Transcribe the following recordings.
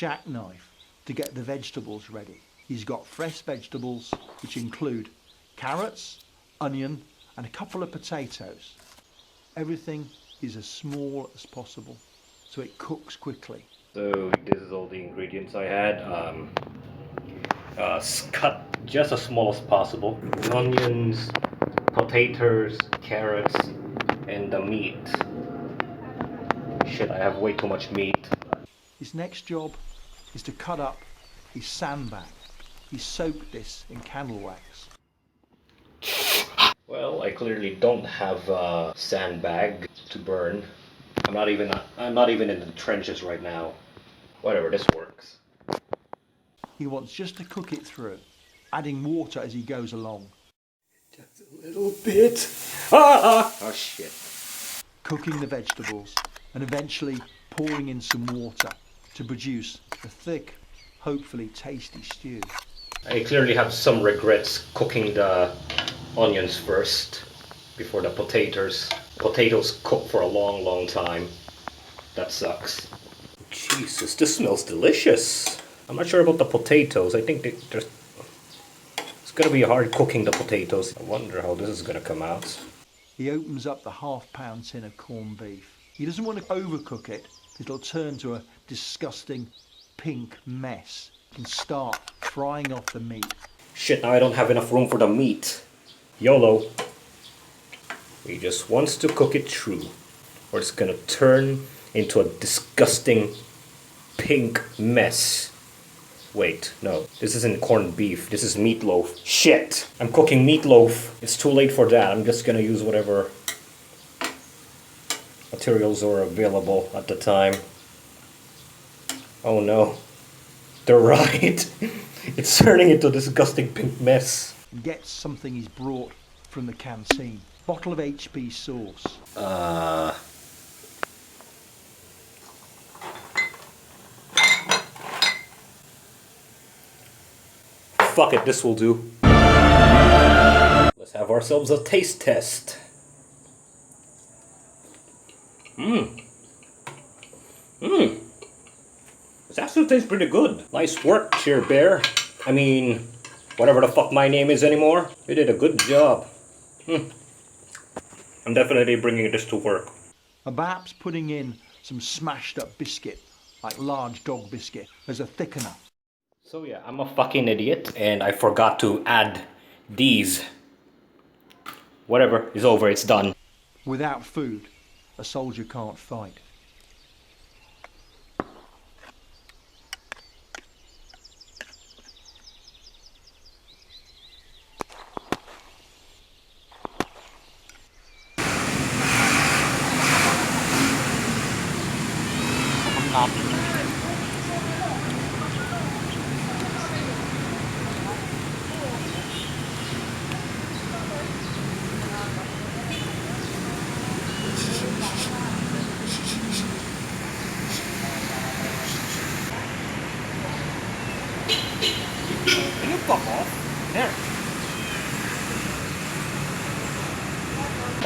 jackknife to get the vegetables ready. He's got fresh vegetables, which include carrots, onion, and a couple of potatoes. Everything is as small as possible, so it cooks quickly. So this is all the ingredients I had. Cut just as small as possible. Onions, potatoes, carrots, and the meat. Shit, I have way too much meat. His next job is to cut up his sandbag. He soaked this in candle wax. Well, I clearly don't have a sandbag to burn. I'm not even in the trenches right now. Whatever, this works. He wants just to cook it through, adding water as he goes along. Just a little bit. Oh shit. Cooking the vegetables and eventually pouring in some water to produce a thick, hopefully tasty stew. I clearly have some regrets cooking the onions first before the potatoes. Potatoes cook for a long time. That sucks. Jesus, this smells delicious. I'm not sure about the potatoes. I think it's gonna be hard cooking the potatoes. I wonder how this is gonna come out. He opens up the half-pound tin of corned beef. He doesn't want to overcook it. It'll turn to a disgusting pink mess and start frying off the meat. Shit, now I don't have enough room for the meat. YOLO. He just wants to cook it through, or it's gonna turn into a disgusting pink mess. Wait, no, this isn't corned beef, this is meatloaf. Shit, I'm cooking meatloaf. It's too late for that. I'm just gonna use whatever materials are available at the time. Oh no, they're right. It's turning into a disgusting pink mess. And gets something he's brought from the canteen. Bottle of HP sauce. Fuck it, this will do. Let's have ourselves a taste test. This actually tastes pretty good. Nice work, Cheer Bear. I mean, whatever the fuck my name is anymore. You did a good job. I'm definitely bringing this to work. And perhaps putting in some smashed up biscuit, like large dog biscuit, as a thickener. So yeah, I'm a fucking idiot and I forgot to add these. Whatever, it's over, it's done. Without food, a soldier can't fight. Can you fuck off? There.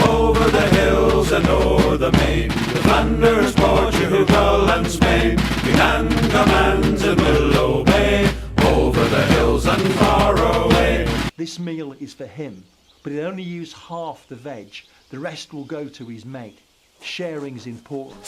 Over the hills and o'er the main, to Flanders, Portugal and Spain, we can command and will obey, over the hills and far away. This meal is for him, but he'll only use half the veg. The rest will go to his mate. Sharing is important.